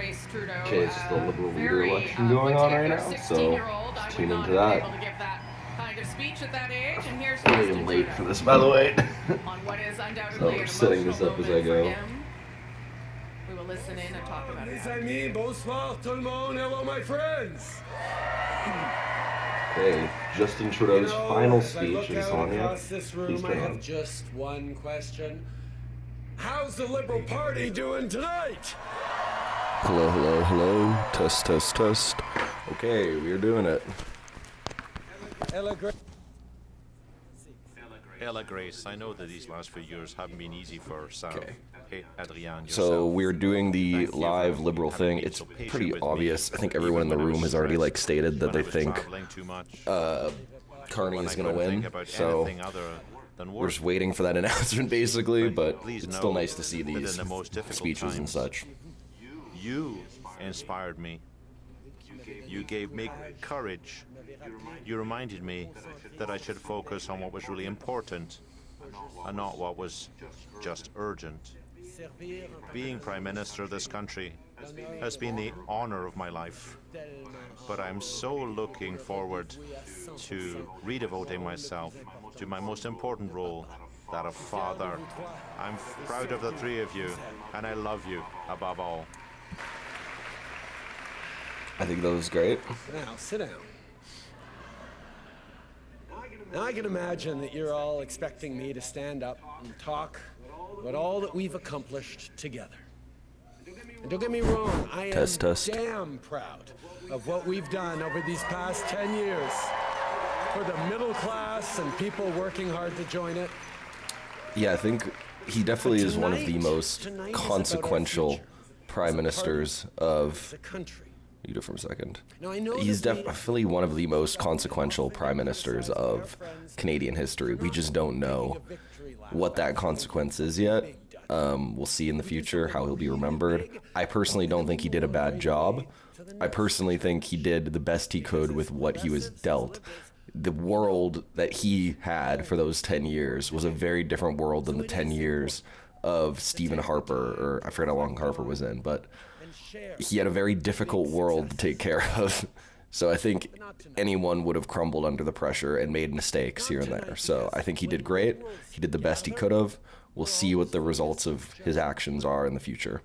embrace Trudeau. Okay, it's the Liberal leader Very election going on right now, so 16-year-old. just I would tune not into have been that. able to give that kind of speech at that age. And here's I'm Justin even late Trudeau for this, by the way. on what is So undoubtedly we're an setting emotional this up as I moment for go. him. We will listen in and talk about Les it. amis, bonsoir tout le monde. Hello, my friends. Okay, Justin Trudeau's final speech is on yet. Across this room, I have just one question. How's the Liberal Party doing tonight? Hello, hello, hello. Test, test, test. Okay, we're doing it. Ella Grace, I know that these last few years haven't been easy for Sam. Okay. Hey, Adrian, So yourself. we're doing the Thank you for live Liberal having thing. been It's so patient pretty with me, obvious. I think everyone in even the when I room was has already stressed, stated that when they I was think traveling too much, Carney when is I going to couldn't win. think about So anything other than we're work. just waiting for that announcement, basically. But Please it's know still nice to see that in these the most difficult speeches and times, such. You inspired me. You gave me courage. You reminded me that I should focus on what was really important and not what was just urgent. Being Prime Minister of this country has been the honor of my life, but I'm so looking forward to redevoting myself to my most important role, that of father. I'm proud of the three of you, and I love you above all. I think that was great. Now, sit down. Now, I can imagine that you're all expecting me to stand up and talk about all that we've accomplished together. And don't get me wrong, I am Test, test. damn proud of what we've done over these past 10 years for the middle class and people working hard to join it. Yeah, I think he definitely is one of the most Tonight is about our consequential future prime ministers of. the country. You do it for a second. Now, I know He's that we- definitely one of the most consequential prime ministers of Canadian history. We just don't know what that consequence is yet. We'll see in the future how he'll be remembered. I personally don't think he did a bad job. I personally think he did the best he could with what he was dealt. The world that he had for those 10 years was a very different world than the 10 years of Stephen Harper, or I forget how long Harper was in, but he had a very difficult world to take care of. So I think anyone would have crumbled under the pressure and made mistakes here and there. So I think he did great. He did the best he could have. We'll see what the results of his actions are in the future.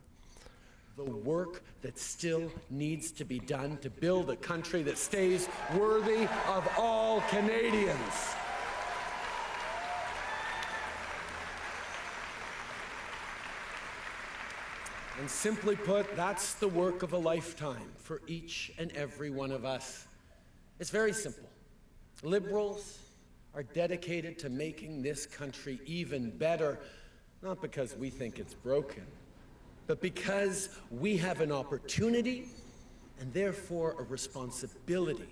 The work that still needs to be done to build a country that stays worthy of all Canadians. And simply put, that's the work of a lifetime for each and every one of us. It's very simple. Liberals are dedicated to making this country even better, not because we think it's broken, but because we have an opportunity and therefore a responsibility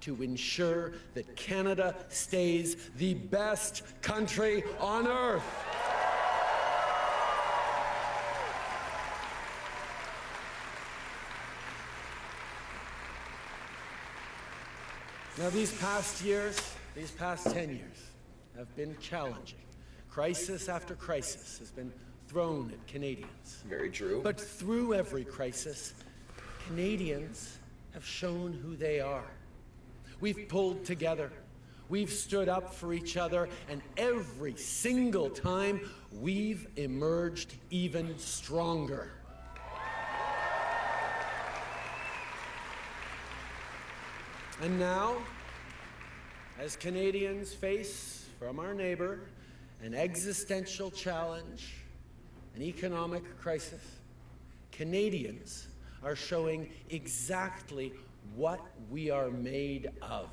to ensure that Canada stays the best country on earth. Now, these past 10 years have been challenging. Crisis after crisis has been thrown at Canadians. Very true. But through every crisis, Canadians have shown who they are. We've pulled together. We've stood up for each other, and every single time, we've emerged even stronger. And now, as Canadians face from our neighbor an existential challenge, an economic crisis, Canadians are showing exactly what we are made of.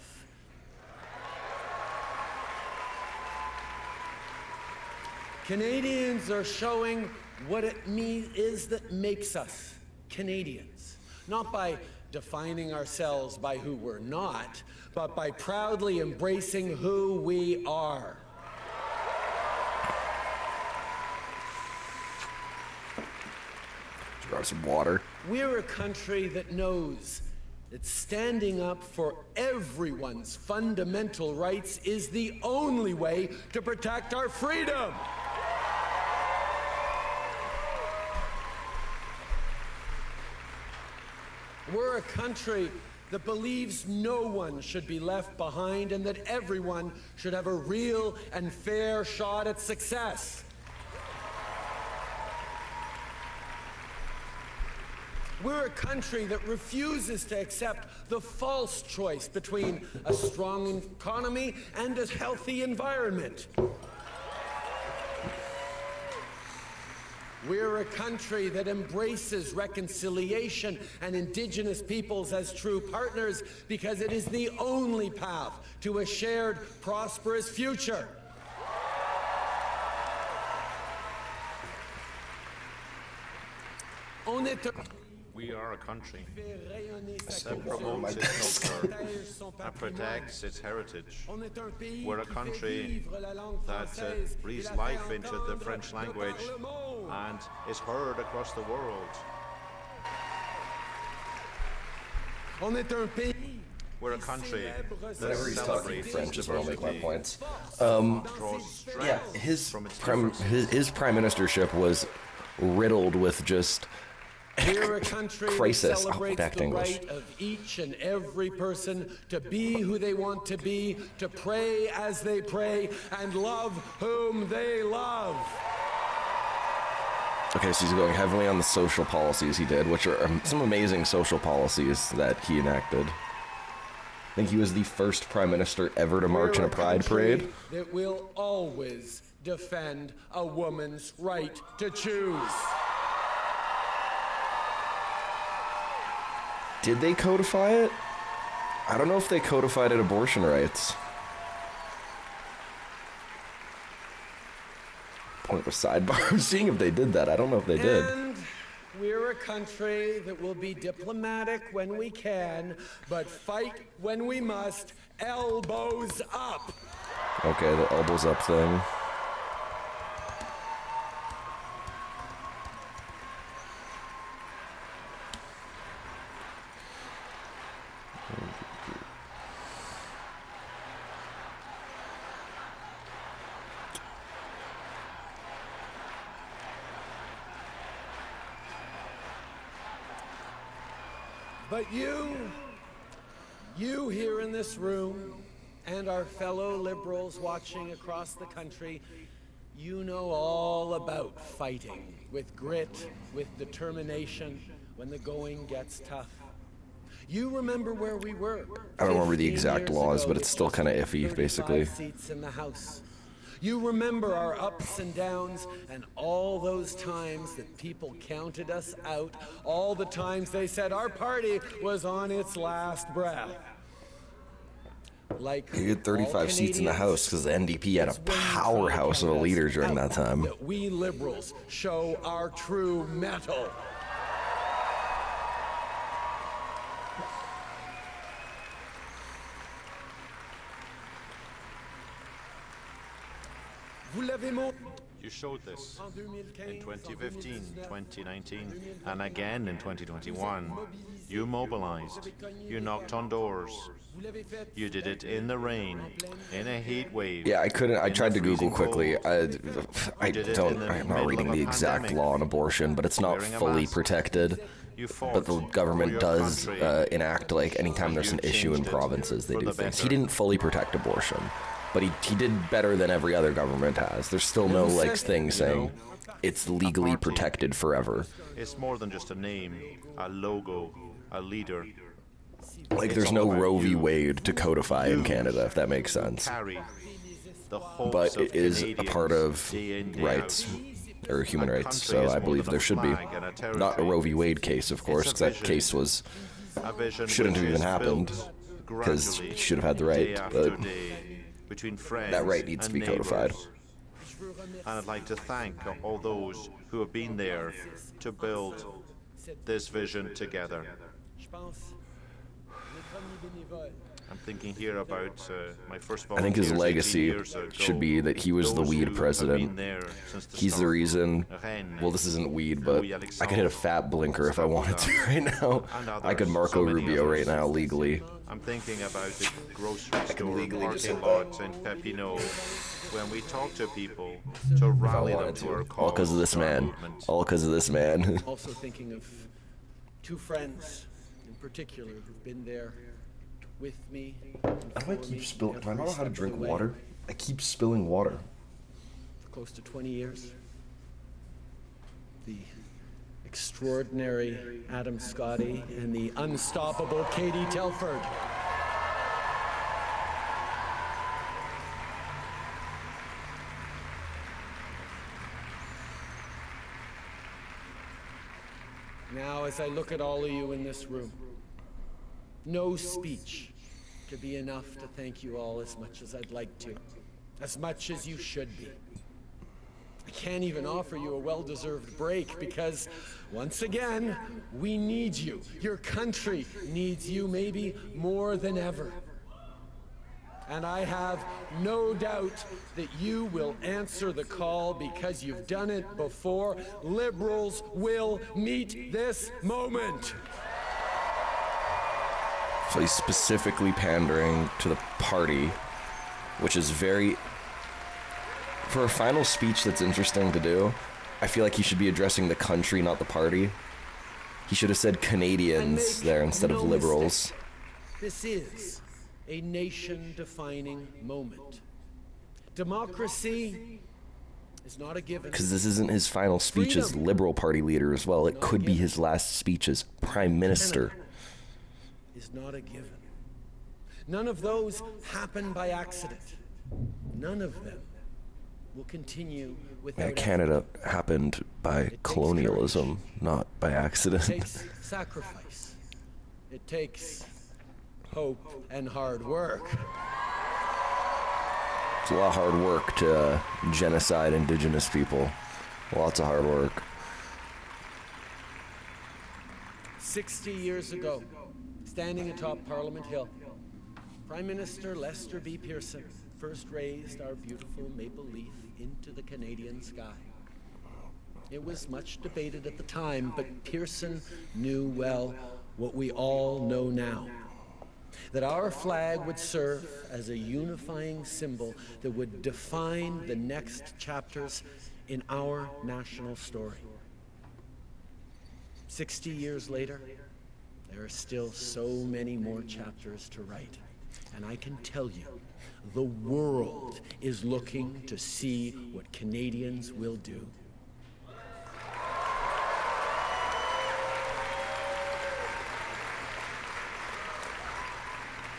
Canadians are showing what it is that makes us Canadians, not by defining ourselves by who we're not, but by proudly embracing who we are. Grab some water. We're a country that knows that standing up for everyone's fundamental rights is the only way to protect our freedom. We're a country that believes no one should be left behind and that everyone should have a real and fair shot at success. We're a country that refuses to accept the false choice between a strong economy and a healthy environment. We're a country that embraces reconciliation and Indigenous peoples as true partners because it is the only path to a shared, prosperous future. We are a country that promotes its culture and protects its heritage. We're a country that breathes life into the French language and is heard across the world. We're a country that Whenever he's talking celebrates French is where I'll make my diversity, points. draws Yeah, strength his from its prime ministership was riddled with just We're a country crisis. that celebrates Back to the English. right of each and every person to be who they want to be, to pray as they pray, and love whom they love. Okay, so he's going heavily on the social policies he did, which are some amazing social policies that he enacted. I think he was the first prime minister ever to march in a pride parade. That will always defend a woman's right to choose. Did they codify it? I don't know if they codified abortion rights. Point of a sidebar. I'm seeing if they did that. I don't know if they did. And we're a country that will be diplomatic when we can, but fight when we must, elbows up. Okay, the elbows up thing. But you here in this room, and our fellow liberals watching across the country, you know all about fighting with grit, with determination, when the going gets tough. You remember where we were. I don't remember the 15 exact years laws, ago but it's with still just kind of iffy, 35 basically. Seats in the House. You remember our ups and downs and all those times that people counted us out, all the times they said our party was on its last breath. Like He had 35 seats in the Canadians, House because the NDP had a it's when you powerhouse of a count us leader during out that time. that we liberals show our true mettle. You showed this in 2015, 2019, and again in 2021. You mobilized. You knocked on doors. You did it in the rain, in a heat wave. Yeah, I couldn't. I in tried the to Google freezing quickly. cold. I did it don't. in the I'm not middle reading of a the exact pandemic. law on abortion, but it's not Wearing a fully mask. protected. You fought But the for government your does country. enact, like, anytime And there's you an issue in changed it provinces, they for do the things. He better. didn't fully protect abortion, but he did better than every other government has. There's still no, like, thing saying it's legally party. protected forever. It's more than just a name, a logo, a leader. Like, It's there's all no about Roe v. you. Wade to codify in Canada, if that makes sense. Carry the hopes But of it is a Canadians part of day in, day rights, out. or human A rights, country so is I more believe than a there should be. flag and a territory. Not a Roe v. Wade case, of course, It's a because that vision. case was A vision shouldn't which have even is happened, built 'cause gradually, he should have had the day right, after but day, between friends that right needs to and be codified. neighbors. And I'd like to thank all those who have been there to build this vision together. I'm thinking here about my first I think his volunteers 18 legacy years ago. should be that he was the Those weed who have president. been there since the He's the start. reason. Rennes, Well, this isn't weed, but Louis I could hit a Alexandre, fat blinker if I wanted to right now. and others, I could Marco so many Rubio right others. now legally. I'm thinking about the grocery store legally just parking hit lot in Pepinot when we talk to people to rally them Wanted to our to. cause, All because of this to our man. movement. All because of this man. Also thinking of two friends in particular, who've been there with me. How do I keep spilling? Do I not know how to drink water? I keep spilling water. For close to 20 years. The extraordinary Adam Scotty and the unstoppable Katie Telford. Now, as I look at all of you in this room, no speech could be enough to thank you all as much as I'd like to, as much as you should be. I can't even offer you a well-deserved break because, once again, we need you. Your country needs you maybe more than ever. And I have no doubt that you will answer the call because you've done it before. Liberals will meet this moment. So he's specifically pandering to the party, which is very... For a final speech that's interesting to do, I feel like he should be addressing the country, not the party. He should have said Canadians there instead of liberals. This is a nation-defining moment. Democracy is not a given. Because this isn't his final speech as Liberal Party leader as well. It could be his last speech as Prime Minister. Is not a given. None of those happen by accident. None of them will continue without Canada happened by colonialism, not by accident. It takes sacrifice. It takes hope and hard work. It's a lot of hard work to genocide indigenous people. Lots of hard work. 60 years ago, standing atop Parliament Hill, Prime Minister Lester B. Pearson first raised our beautiful maple leaf into the Canadian sky. It was much debated at the time, but Pearson knew well what we all know now. That our flag would serve as a unifying symbol that would define the next chapters in our national story. 60 years later, there are still so many more chapters to write. And I can tell you, the world is looking to see what Canadians will do.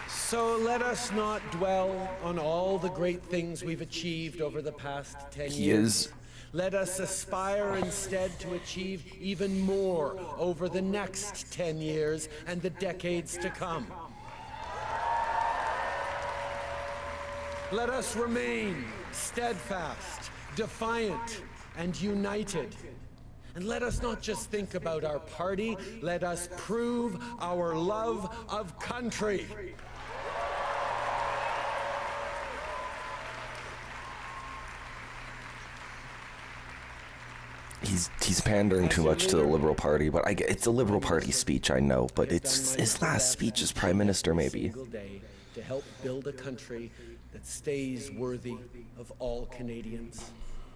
So let us not dwell on all the great things we've achieved over the past 10 years. Let us aspire instead to achieve even more over the next 10 years and the decades to come. Let us remain steadfast, defiant, and united. And let us not just think about our party, let us prove our love of country. He's pandering too much to the Liberal Party, but it's a Liberal Party speech, I know, but it's his last speech as Prime Minister, maybe. To help build a country that stays worthy of all Canadians.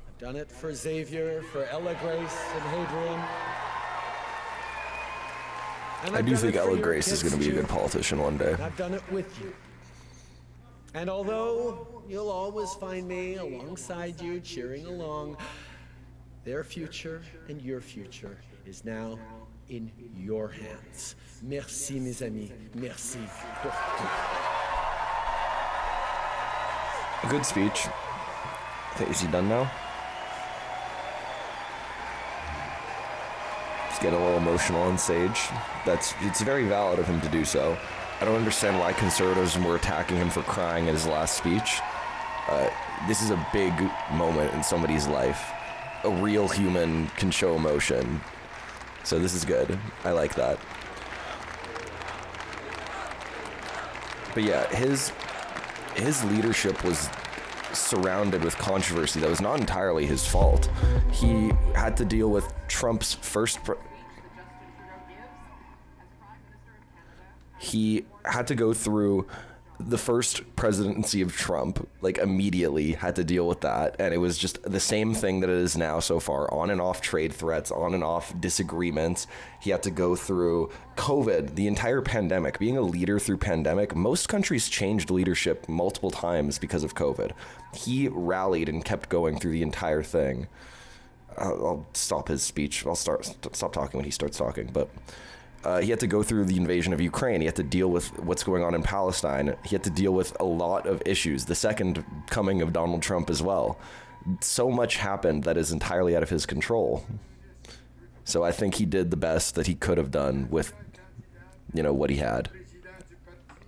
I've done it for Xavier, for Ella Grace, and Hadrian. And I do think Ella Grace is going to be a good politician one day. I've done it with you. And although you'll always find me alongside you, cheering along, their future and your future is now in your hands. Merci, mes amis. Merci pour tout. A good speech. Is he done now? He's getting a little emotional on stage. It's very valid of him to do so. I don't understand why conservatives were attacking him for crying at his last speech. This is a big moment in somebody's life. A real human can show emotion. So this is good. I like that. But yeah, his leadership was surrounded with controversy that was not entirely his fault. He had to deal with Trump's first... He had to go through the first presidency of Trump, like, immediately had to deal with that. And it was just the same thing that it is now so far, on and off trade threats, on and off disagreements. He had to go through COVID, the entire pandemic, being a leader through pandemic. Most countries changed leadership multiple times because of COVID. He rallied and kept going through the entire thing. I'll stop his speech. I'll stop talking when he starts talking, but he had to go through the invasion of Ukraine. He had to deal with what's going on in Palestine. He had to deal with a lot of issues. The second coming of Donald Trump as well. So much happened that is entirely out of his control. So I think he did the best that he could have done with, what he had.